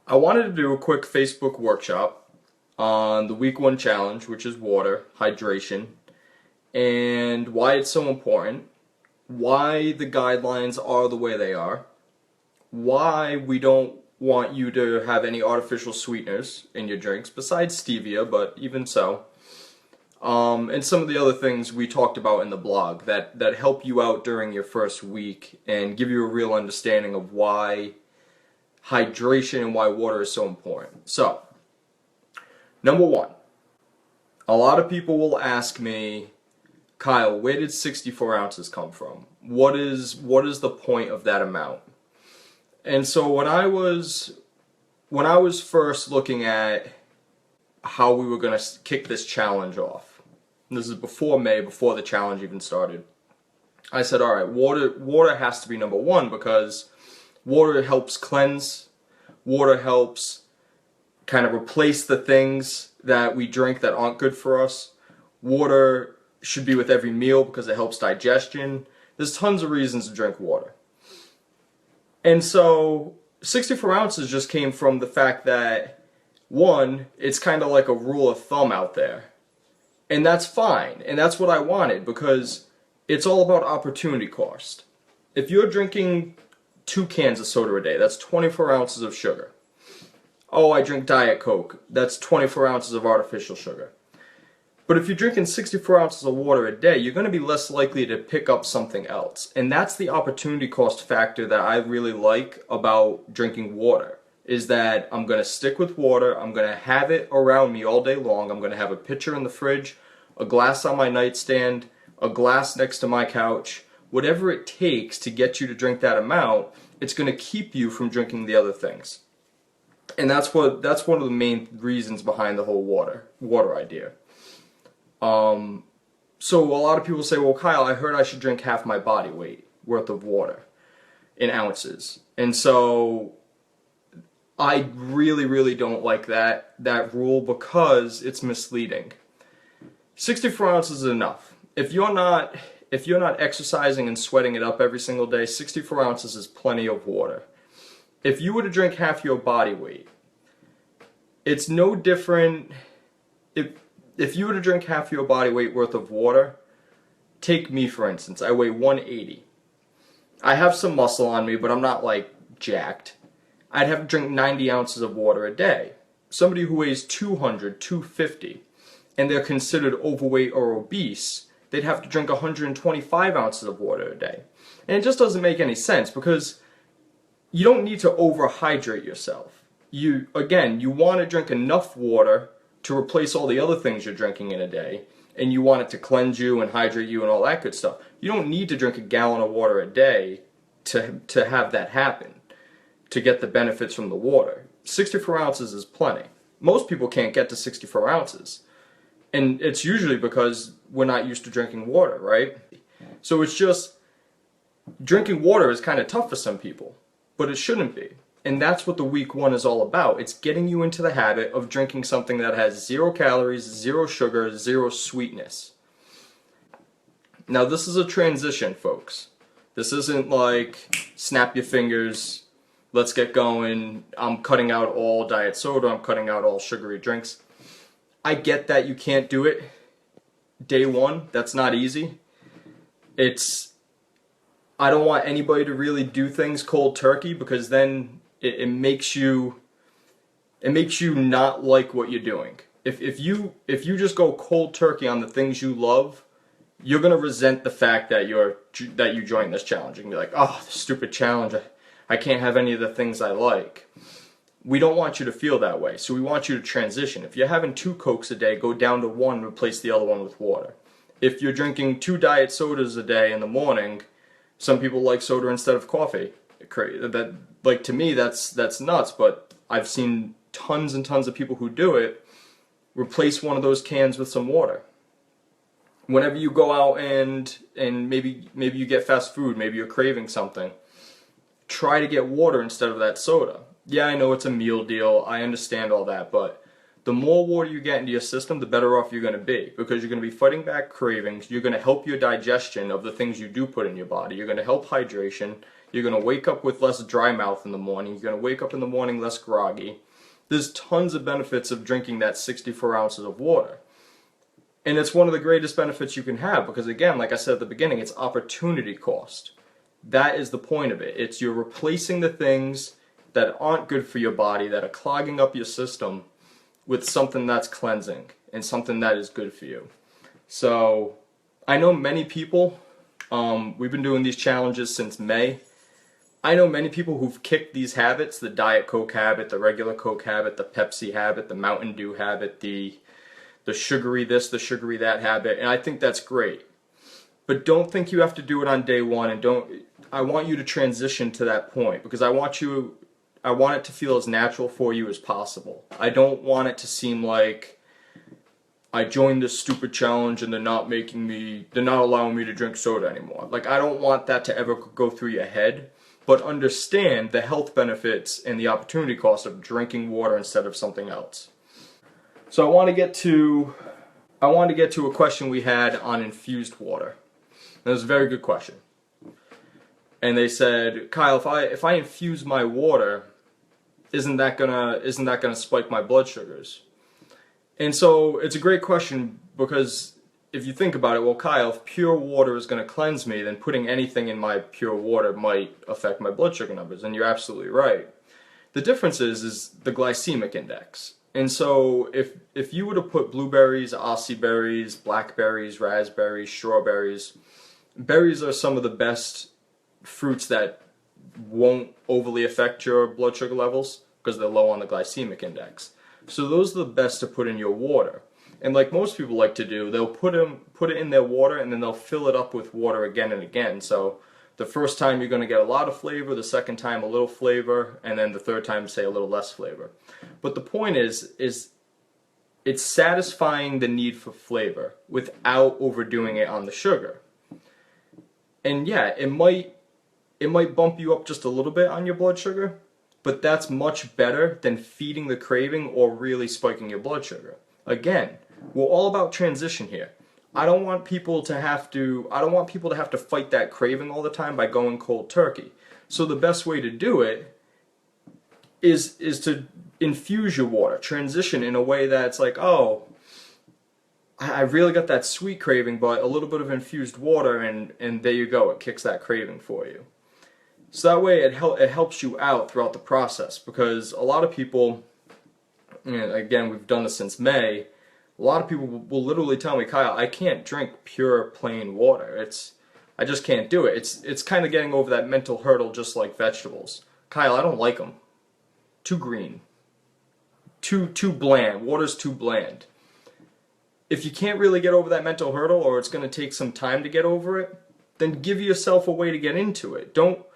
I wanted to do a quick Facebook workshop on the week one challenge, which is water, hydration, and why it's so important, why the guidelines are the way they are, why we don't want you to have any artificial sweeteners in your drinks, besides stevia, but even so, and some of the other things we talked about in the blog that help you out during your first week and give you a real understanding of why hydration and why water is so important. So, number one, a lot of people will ask me, Kyle, where did 64 ounces come from? What is the point of that amount? And so when I was first looking at how we were going to kick this challenge off, and this is before May, before the challenge even started, I said, all right, water has to be number one because water helps cleanse, water helps kind of replace the things that we drink that aren't good for us. Water should be with every meal because it helps digestion. There's tons of reasons to drink water. And so 64 ounces just came from the fact that, one, it's kind of like a rule of thumb out there. And that's fine. And that's what I wanted because it's all about opportunity cost. If you're drinking 2 cans of soda a day, that's 24 ounces of sugar. Oh, I drink Diet Coke, that's 24 ounces of artificial sugar. But if you're drinking 64 ounces of water a day, you're going to be less likely to pick up something else. And that's the opportunity cost factor that I really like about drinking water, is that I'm going to stick with water, I'm going to have it around me all day long, I'm going to have a pitcher in the fridge, a glass on my nightstand, a glass next to my couch. Whatever it takes to get you to drink that amount, it's going to keep you from drinking the other things. And that's one of the main reasons behind the whole water idea. So a lot of people say, well, Kyle, I heard I should drink half my body weight worth of water in ounces. And so I really, really don't like that rule because it's misleading. 64 ounces is enough. If you're not exercising and sweating it up every single day, 64 ounces is plenty of water. If you were to drink half your body weight, it's no different. If you were to drink half your body weight worth of water, take me for instance, I weigh 180. I have some muscle on me, but I'm not like jacked. I'd have to drink 90 ounces of water a day. Somebody who weighs 200, 250, and they're considered overweight or obese, they'd have to drink 125 ounces of water a day. And it just doesn't make any sense because you don't need to overhydrate yourself. You want to drink enough water to replace all the other things you're drinking in a day, and you want it to cleanse you and hydrate you and all that good stuff. You don't need to drink a gallon of water a day to have that happen, to get the benefits from the water. 64 ounces is plenty. Most people can't get to 64 ounces. And it's usually because we're not used to drinking water, right? So it's just, drinking water is kind of tough for some people, but it shouldn't be. And that's what the week one is all about. It's getting you into the habit of drinking something that has 0 calories, 0 sugar, 0 sweetness. Now this is a transition, folks. This isn't like, snap your fingers, let's get going, I'm cutting out all diet soda, I'm cutting out all sugary drinks. I get that you can't do it day one. That's not easy. I don't want anybody to really do things cold turkey because then it makes you not like what you're doing. If you just go cold turkey on the things you love, you're gonna resent the fact that you joined this challenge and be like, oh, the stupid challenge. I can't have any of the things I like. We don't want you to feel that way, so we want you to transition. If you're having 2 Cokes a day, go down to 1, replace the other one with water. If you're drinking 2 diet sodas a day in the morning, some people like soda instead of coffee. To me, that's nuts, but I've seen tons and tons of people who do it. Replace one of those cans with some water. Whenever you go out and maybe you get fast food, maybe you're craving something, try to get water instead of that soda. Yeah, I know it's a meal deal, I understand all that, but the more water you get into your system, the better off you're going to be, because you're going to be fighting back cravings, you're going to help your digestion of the things you do put in your body, you're going to help hydration, You're going to wake up with less dry mouth in the morning. You're going to wake up in the morning less groggy. There's tons of benefits of drinking that 64 ounces of water. And it's one of the greatest benefits you can have because, again, like I said at the beginning, it's opportunity cost. That is the point of it. It's you're replacing the things that aren't good for your body, that are clogging up your system, with something that's cleansing and something that is good for you. So I know many people, we've been doing these challenges since May. I know many people who've kicked these habits, the Diet Coke habit, the regular Coke habit, the Pepsi habit, the Mountain Dew habit, the sugary this, the sugary that habit, and I think that's great. But don't think you have to do it on day one, and I want you to transition to that point because I want it to feel as natural for you as possible. I don't want it to seem like I joined this stupid challenge and they're not allowing me to drink soda anymore. Like, I don't want that to ever go through your head, but understand the health benefits and the opportunity cost of drinking water instead of something else. So I want to get to a question we had on infused water. That was a very good question. And they said, Kyle, if I infuse my water, isn't that gonna spike my blood sugars? And so it's a great question because if you think about it, well, Kyle, if pure water is going to cleanse me, then putting anything in my pure water might affect my blood sugar numbers, and you're absolutely right. The difference is the glycemic index. And so if you were to put blueberries, Aussie berries, blackberries, raspberries, strawberries, berries are some of the best fruits that won't overly affect your blood sugar levels because they're low on the glycemic index. So those are the best to put in your water. And like most people like to do, they'll put it in their water and then they'll fill it up with water again and again. So the first time you're going to get a lot of flavor, the second time a little flavor, and then the third time, say, a little less flavor. But the point is it's satisfying the need for flavor without overdoing it on the sugar. And yeah, it might bump you up just a little bit on your blood sugar, but that's much better than feeding the craving or really spiking your blood sugar. Again, we're all about transition here. I don't want people to have to fight that craving all the time by going cold turkey. So the best way to do it is to infuse your water, transition in a way that's like, oh, I really got that sweet craving, but a little bit of infused water, and there you go, it kicks that craving for you. So that way it helps you out throughout the process, because a lot of people, and again, we've done this since May, a lot of people will literally tell me, Kyle, I can't drink pure plain water. I just can't do it. It's kind of getting over that mental hurdle, just like vegetables. Kyle, I don't like them. Too green. Too bland. Water's too bland. If you can't really get over that mental hurdle, or it's going to take some time to get over it, then give yourself a way to get into it. Don't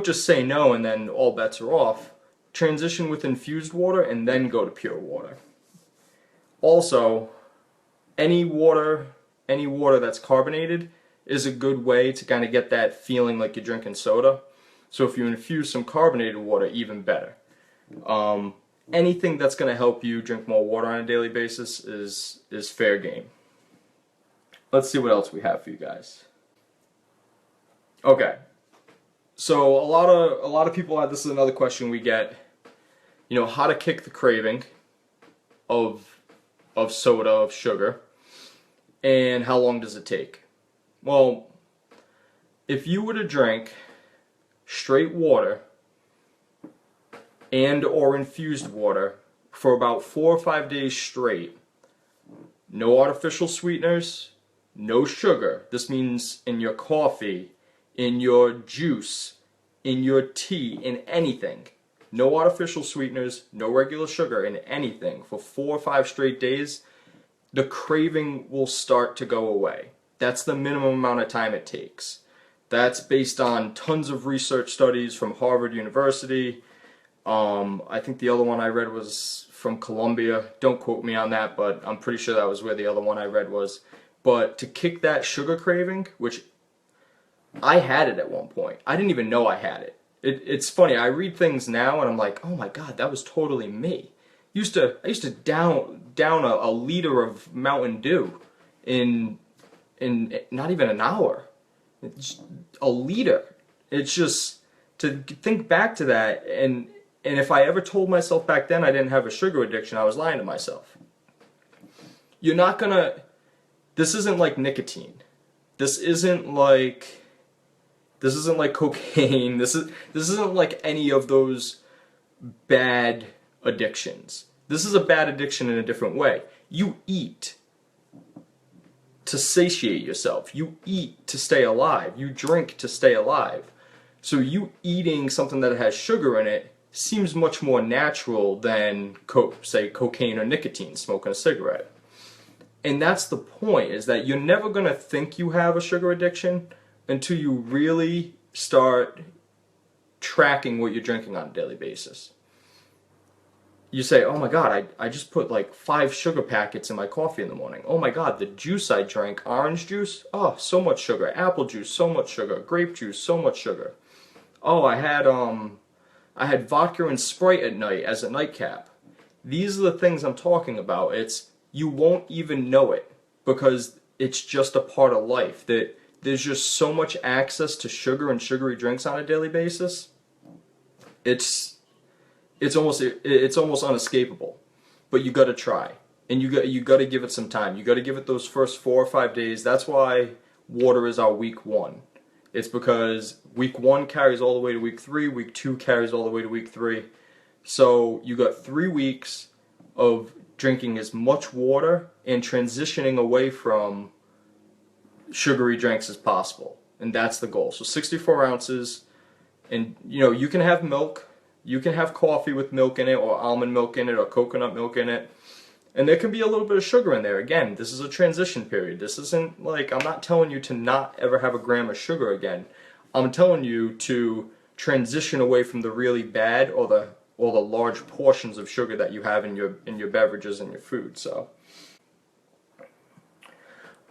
just say no and then all bets are off. Transition with infused water and then go to pure water. Also, any water that's carbonated is a good way to kind of get that feeling like you're drinking soda. So if you infuse some carbonated water, even better. Anything that's going to help you drink more water on a daily basis is fair game. Let's see what else we have for you guys. Okay, so a lot of people this is another question we get. You know, how to kick the craving of soda, of sugar, and how long does it take? Well, if you were to drink straight water and or infused water for about 4 or 5 days straight, no artificial sweeteners, no sugar. This means in your coffee, in your juice, in your tea, in anything. No artificial sweeteners, no regular sugar in anything for 4 or 5 straight days, the craving will start to go away. That's the minimum amount of time it takes. That's based on tons of research studies from Harvard University. I think the other one I read was from Columbia. Don't quote me on that, but I'm pretty sure that was where the other one I read was. But to kick that sugar craving, which I had it at one point. I didn't even know I had it. It's funny, I read things now and I'm like, oh my god, that was totally me. I used to down a liter of Mountain Dew in not even an hour. It's a liter. It's just, to think back to that, and if I ever told myself back then I didn't have a sugar addiction, I was lying to myself. You're not gonna, this isn't like nicotine. This isn't like cocaine. This isn't like any of those bad addictions. This is a bad addiction in a different way. You eat to satiate yourself. You eat to stay alive. You drink to stay alive. So you eating something that has sugar in it seems much more natural than, say, cocaine or nicotine, smoking a cigarette. And that's the point, is that you're never going to think you have a sugar addiction until you really start tracking what you're drinking on a daily basis. You say, oh my God, I just put like 5 sugar packets in my coffee in the morning. Oh my God, the juice I drank, orange juice, oh, so much sugar. Apple juice, so much sugar. Grape juice, so much sugar. Oh, I had vodka and Sprite at night as a nightcap. These are the things I'm talking about. You won't even know it because it's just a part of life. That there's just so much access to sugar and sugary drinks on a daily basis. It's almost unescapable. But you got to try, and you got to give it some time. You got to give it those first 4 or 5 days. That's why water is our week 1. It's because week 1 carries all the way to week 3. Week 2 carries all the way to week 3. So you got 3 weeks of drinking as much water and transitioning away from sugary drinks as possible. And that's the goal. So 64 ounces. And you can have milk. You can have coffee with milk in it, or almond milk in it, or coconut milk in it. And there can be a little bit of sugar in there. Again, this is a transition period. This isn't like, I'm not telling you to not ever have a gram of sugar again. I'm telling you to transition away from the really bad or the large portions of sugar that you have in your beverages and your food. So,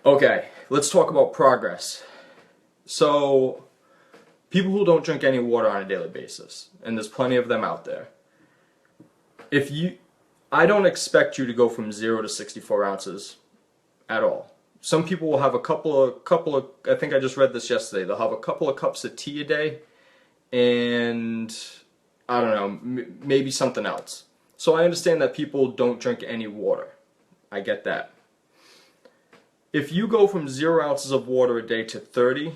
okay, let's talk about progress. So, people who don't drink any water on a daily basis, and there's plenty of them out there. I don't expect you to go from 0 to 64 ounces at all. Some people will have a couple of, I think I just read this yesterday, they'll have a couple of cups of tea a day, and I don't know, maybe something else. So I understand that people don't drink any water. I get that. If you go from 0 ounces of water a day to 30,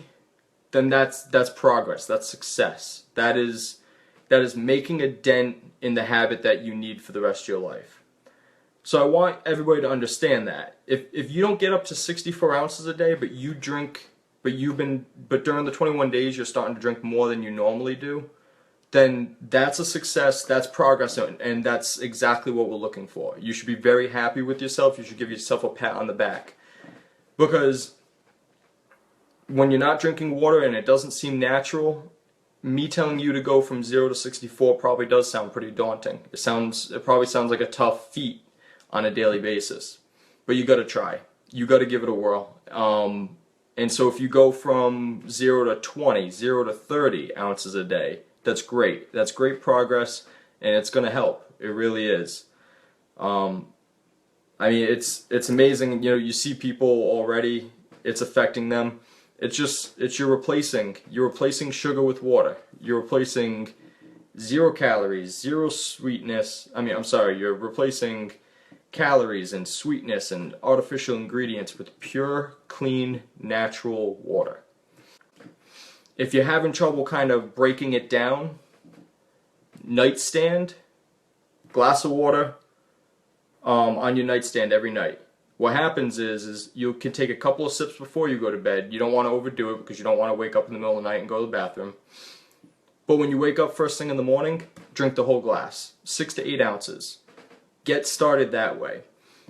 then that's progress, that's success. That is making a dent in the habit that you need for the rest of your life. So I want everybody to understand that. If you don't get up to 64 ounces a day, but you drink, but during the 21 days you're starting to drink more than you normally do, then that's a success, that's progress, and that's exactly what we're looking for. You should be very happy with yourself. You should give yourself a pat on the back. Because when you're not drinking water and it doesn't seem natural, me telling you to go from 0 to 64 probably does sound pretty daunting. It probably sounds like a tough feat on a daily basis. But you got to try. You got to give it a whirl. And so if you go from 0 to 20, 0 to 30 ounces a day, that's great. That's great progress, and it's going to help. It really is. I mean, it's amazing. You see people already. It's affecting them. You're replacing sugar with water. You're replacing 0 calories, 0 sweetness. You're replacing calories and sweetness and artificial ingredients with pure, clean, natural water. If you're having trouble kind of breaking it down, nightstand, glass of water on your nightstand every night. What happens is you can take a couple of sips before you go to bed. You don't want to overdo it because you don't want to wake up in the middle of the night and go to the bathroom. But when you wake up first thing in the morning, drink the whole glass, 6 to 8 ounces. Get started that way.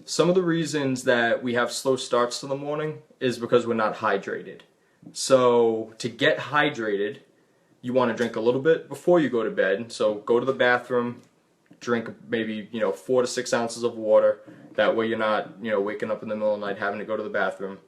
Some of the reasons that we have slow starts to the morning is because we're not hydrated. So to get hydrated, you want to drink a little bit before you go to bed. So go to the bathroom, drink maybe 4 to 6 ounces of water. That way you're not waking up in the middle of the night having to go to the bathroom.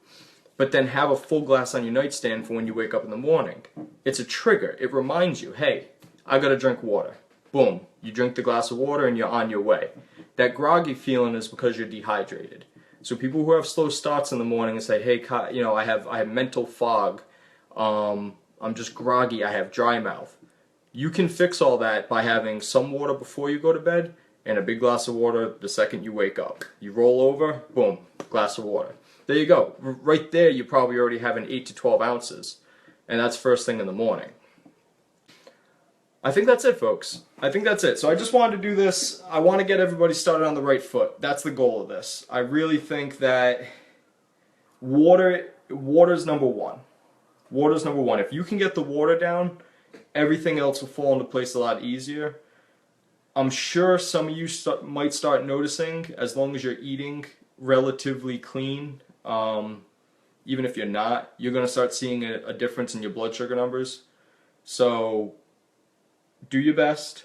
But then have a full glass on your nightstand for when you wake up in the morning. It's a trigger. It reminds you, hey, I gotta drink water. Boom. You drink the glass of water and you're on your way. That groggy feeling is because you're dehydrated. So people who have slow starts in the morning and say, hey, I have mental fog. I'm just groggy. I have dry mouth. You can fix all that by having some water before you go to bed and a big glass of water the second you wake up. You roll over, boom, glass of water. There you go. Right there, you probably already have an 8 to 12 ounces. And that's first thing in the morning. I think that's it, folks. I think that's it. So I just wanted to do this. I want to get everybody started on the right foot. That's the goal of this. I really think that water's number one. Water's number one. If you can get the water down, everything else will fall into place a lot easier. I'm sure some of you might start noticing, as long as you're eating relatively clean, even if you're not, you're going to start seeing a difference in your blood sugar numbers. So do your best,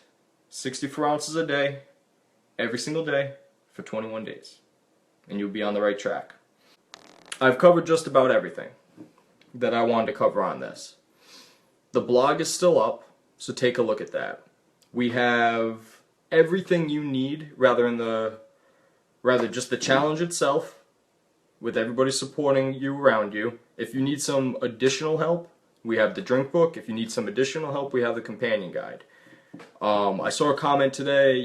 64 ounces a day, every single day, for 21 days. And you'll be on the right track. I've covered just about everything that I wanted to cover on this. The blog is still up, so take a look at that. We have everything you need, rather just the challenge itself, with everybody supporting you around you. If you need some additional help, we have the drink book. If you need some additional help, we have the companion guide. I saw a comment today,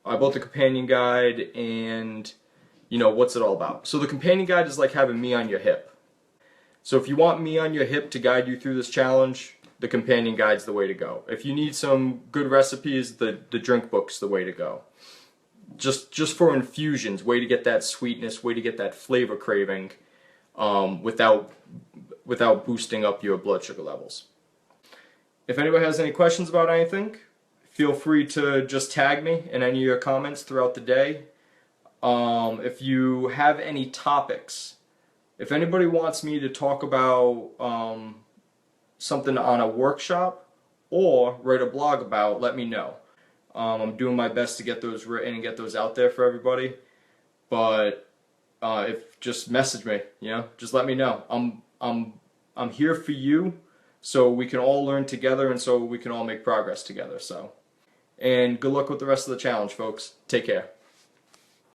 I bought the companion guide and, what's it all about? So the companion guide is like having me on your hip. So if you want me on your hip to guide you through this challenge, the companion guide's the way to go. If you need some good recipes, the drink book's the way to go. Just for infusions, way to get that sweetness, way to get that flavor craving, without boosting up your blood sugar levels. If anybody has any questions about anything, feel free to just tag me in any of your comments throughout the day. If you have any topics, if anybody wants me to talk about something on a workshop or write a blog about, let me know. I'm doing my best to get those written and get those out there for everybody. But just message me, just let me know. I'm here for you, so we can all learn together and so we can all make progress together. And good luck with the rest of the challenge, folks. Take care.